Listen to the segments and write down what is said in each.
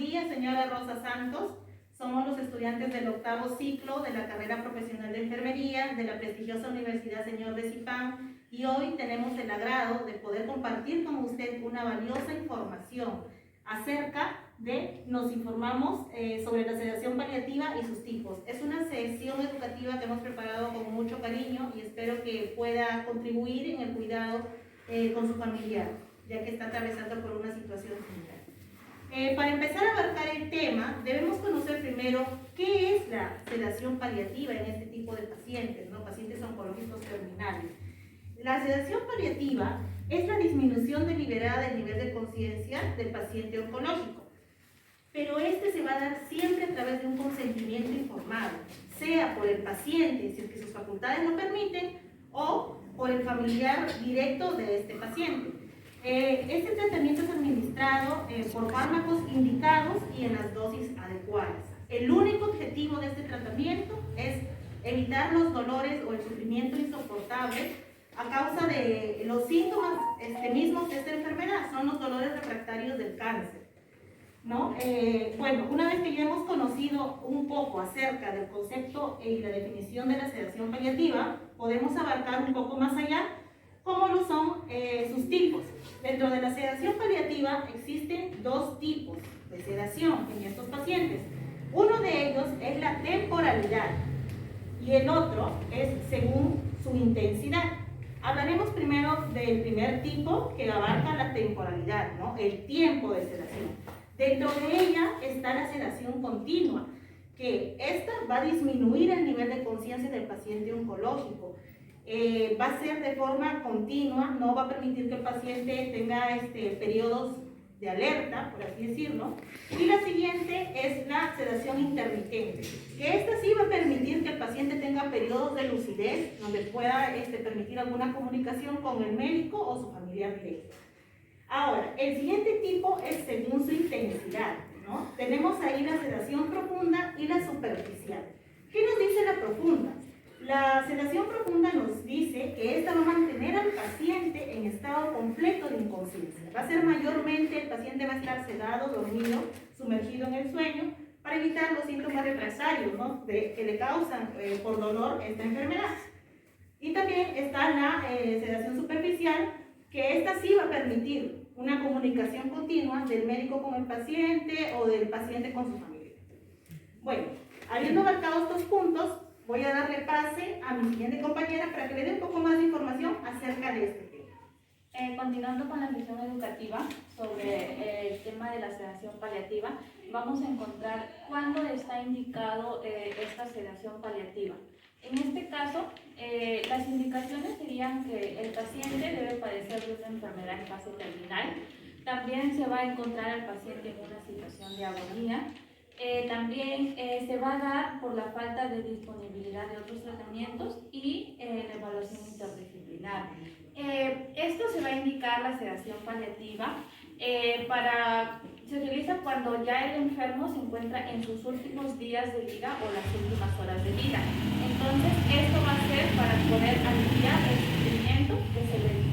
días, señora Rosa Santos. Somos los estudiantes del 8º ciclo de la carrera profesional de enfermería de la prestigiosa Universidad Señor de Cipán, y hoy tenemos el agrado de poder compartir con usted una valiosa información acerca de, nos informamos sobre la sedación paliativa y sus tipos. Es una sesión educativa que hemos preparado con mucho cariño y espero que pueda contribuir en el cuidado con su familiar, ya que está atravesando por una situación similar. Para empezar a abarcar el tema, debemos conocer primero qué es la sedación paliativa en este tipo de pacientes, ¿no? Pacientes oncológicos terminales. La sedación paliativa es la disminución deliberada del nivel de conciencia del paciente oncológico, pero este se va a dar siempre a través de un consentimiento informado, sea por el paciente, si es que sus facultades lo permiten, o por el familiar directo de este paciente. Este tratamiento es administrado por fármacos indicados y en las dosis adecuadas. El único objetivo de este tratamiento es evitar los dolores o el sufrimiento insoportable a causa de los síntomas mismos de esta enfermedad. Son los dolores refractarios del cáncer, ¿no? Bueno, una vez que ya hemos conocido un poco acerca del concepto y la definición de la sedación paliativa, podemos abarcar un poco más allá cómo lo son sus tipos. Dentro de la sedación paliativa existen dos tipos de sedación en estos pacientes. Uno de ellos es la temporalidad y el otro es según su intensidad. Hablaremos primero del primer tipo, que abarca la temporalidad, ¿no? El tiempo de sedación. Dentro de ella está la sedación continua, que esta va a disminuir el nivel de conciencia del paciente oncológico. Va a ser de forma continua, no va a permitir que el paciente tenga periodos de alerta, por así decirlo. Y la siguiente es la sedación intermitente, que esta sí va a permitir que el paciente tenga periodos de lucidez, donde pueda permitir alguna comunicación con el médico o su familiar directo. Ahora, el siguiente tipo es según su intensidad, ¿no? Tenemos ahí la sedación profunda y la superficial. ¿Qué nos dice la profunda? La sedación profunda nos dice que esta va a mantener al paciente en estado completo de inconsciencia. Va a ser mayormente, el paciente va a estar sedado, dormido, sumergido en el sueño, para evitar los síntomas refractarios, ¿no? que le causan por dolor esta enfermedad. Y también está la sedación superficial, que esta sí va a permitir una comunicación continua del médico con el paciente o del paciente con su familia. Bueno, habiendo abarcado estos puntos, voy a darle pase a mi siguiente compañera para que le dé un poco más de información acerca de este tema. Continuando con la misión educativa sobre el tema de la sedación paliativa, vamos a encontrar cuándo está indicado esta sedación paliativa. En este caso, las indicaciones serían que el paciente debe padecer de una enfermedad en fase terminal. También se va a encontrar al paciente en una situación de agonía. También se va a dar por la falta de disponibilidad de otros tratamientos y la evaluación interdisciplinar. Esto se va a indicar la sedación paliativa se utiliza cuando ya el enfermo se encuentra en sus últimos días de vida o las últimas horas de vida. Entonces, esto va a ser para poder aliviar el sufrimiento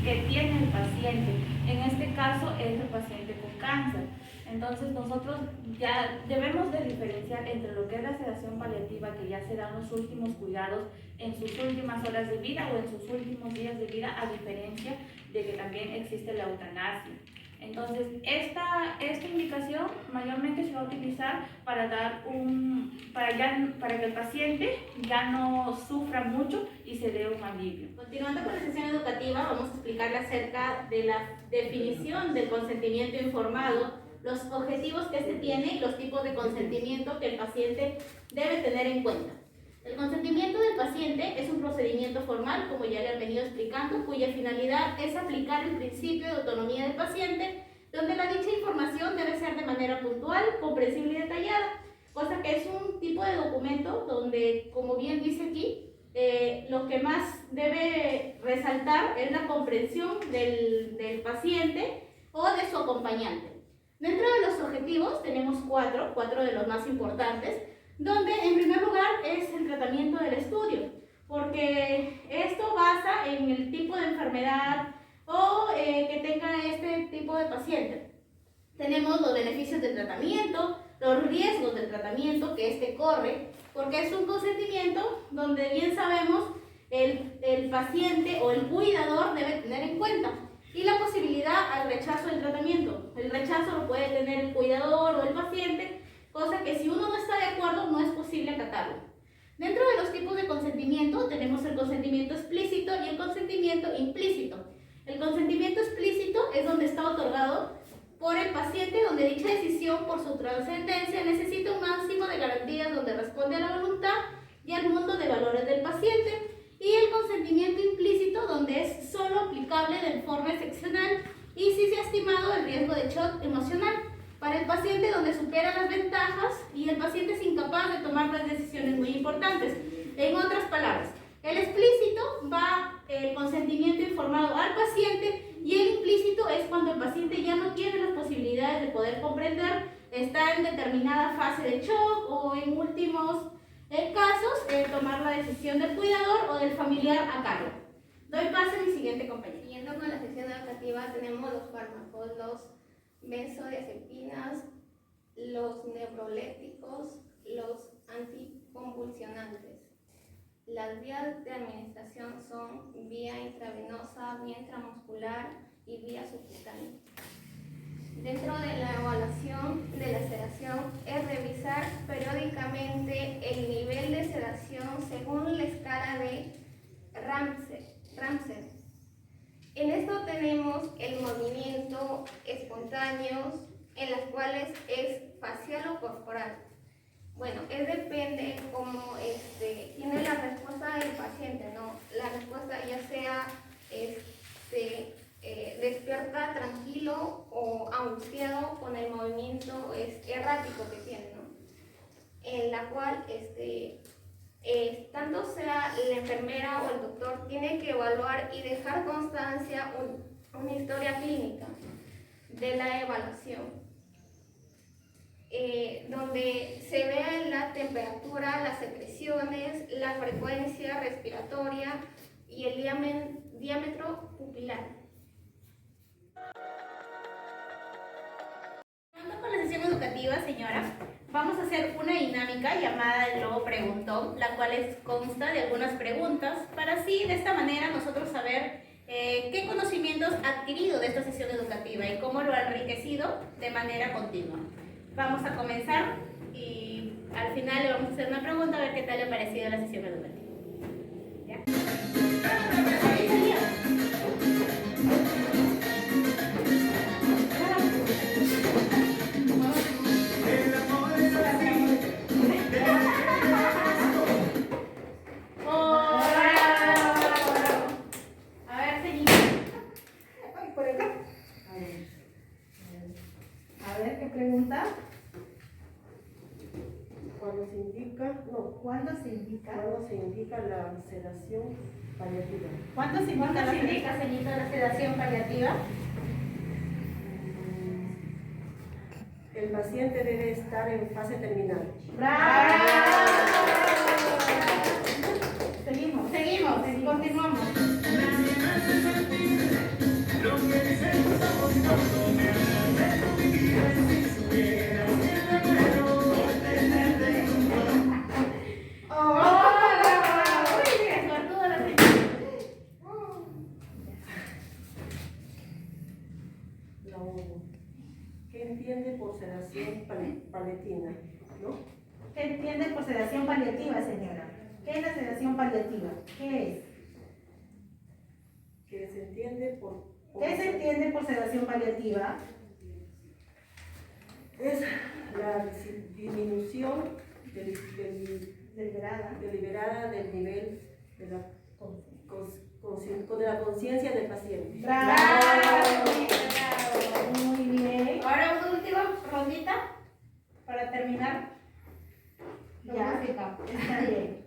que tiene el paciente. En este caso es el paciente con cáncer. Entonces nosotros ya debemos de diferenciar entre lo que es la sedación paliativa, que ya se dan los últimos cuidados en sus últimas horas de vida o en sus últimos días de vida, a diferencia de que también existe la eutanasia. Entonces, esta indicación mayormente se va a utilizar para que el paciente ya no sufra mucho y se dé un alivio. Continuando con la sesión educativa, vamos a explicarle acerca de la definición del consentimiento informado, los objetivos que se tiene y los tipos de consentimiento que el paciente debe tener en cuenta. El consentimiento del paciente es un procedimiento formal, como ya le han venido explicando, cuya finalidad es aplicar el principio de autonomía del paciente, donde la dicha información debe ser de manera puntual, comprensible y detallada, cosa que es un tipo de documento donde, como bien dice aquí, lo que más debe resaltar es la comprensión del paciente o de su acompañante. Dentro de los objetivos tenemos cuatro de los más importantes, donde en primer lugar es el tratamiento del estudio, porque esto basa en el tipo de enfermedad o que tenga este tipo de paciente. Tenemos los beneficios del tratamiento, los riesgos del tratamiento que éste corre, porque es un consentimiento donde bien sabemos el paciente o el cuidador debe tener en cuenta, y la posibilidad al rechazo del tratamiento. El rechazo lo puede tener el cuidador o el paciente, cosa que si uno no está de acuerdo no es posible acatarlo. Dentro de los tipos de consentimiento tenemos el consentimiento explícito y el consentimiento implícito. El consentimiento explícito es donde está otorgado por el paciente, donde dicha decisión por su trascendencia necesita un máximo de garantías donde responde a la voluntad y al mundo de valores del paciente. Y el consentimiento implícito, donde es solo aplicable de forma excepcional y si se ha estimado el riesgo de shock emocional para el paciente, donde supera las ventajas y el paciente es incapaz de tomar las decisiones muy importantes. En otras palabras, el explícito va el consentimiento informado al paciente y el implícito es cuando el paciente ya no tiene las posibilidades de poder comprender, está en determinada fase de shock o en últimos casos tomar la decisión del cuidador o del familiar a cargo. Doy paso a mi siguiente compañero. Siguiendo con la sesión educativa, tenemos los fármacos, los benzodiazepinas, los neurolépticos, los anticonvulsionantes. Las vías de administración son vía intravenosa, vía intramuscular y vía subcutánea. Dentro de la evaluación de la sedación es revisar periódicamente el nivel de sedación según la escala de Ramsey. En esto tenemos el movimiento espontáneos, en las cuales es facial o corporal. Bueno, depende cómo tiene la respuesta del paciente, ¿no? La respuesta ya sea despierta tranquilo o angustiado con el movimiento errático que tiene, ¿no? En la cual tanto sea la enfermera o el doctor tiene que evaluar y dejar constancia una historia clínica de la evaluación, donde se vea la temperatura, las secreciones, la frecuencia respiratoria y el diámetro pupilar. Con la sesión educativa, señora, vamos a hacer una dinámica llamada el globo preguntón, la cual consta de algunas preguntas para así de esta manera nosotros saber qué conocimientos ha adquirido de esta sesión educativa y cómo lo ha enriquecido de manera continua. Vamos a comenzar y al final le vamos a hacer una pregunta a ver qué tal le ha parecido la sesión educativa. ¿Ya? ¿Cuándo se indica la sedación paliativa? ¿Cuándo se indica, señorita, la sedación paliativa? El paciente debe estar en fase terminal. ¡Bravo! Seguimos, continuamos. ¿Qué entiende por sedación paliativa? ¿No? ¿Qué entiende por sedación paliativa, señora? ¿Qué es la sedación paliativa? ¿Qué es? ¿Qué se entiende por ¿Qué se entiende por sedación paliativa? Es la disminución deliberada del nivel de la conciencia del paciente. ¡Bravo! Muy bien. Ahora una última rondita Para terminar, ya, está bien.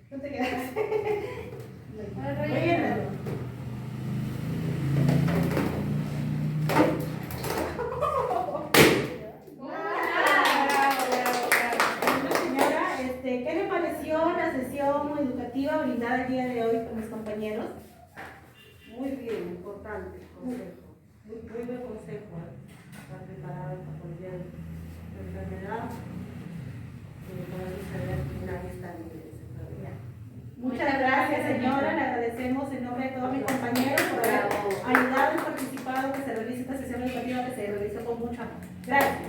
No te quedas. Señora, ¿qué le pareció la sesión educativa brindada el día de hoy con mis compañeros? Muy bien, importante consejo. Muy buen consejo. Estar preparado para cualquier enfermedad. Podemos saber que nadie está libre de esa enfermedad. Muchas gracias, señora. Le agradecemos en nombre de todos mis compañeros por haber ayudado y participado que se realice esta sesión educativa que se realizó con mucho amor. Gracias.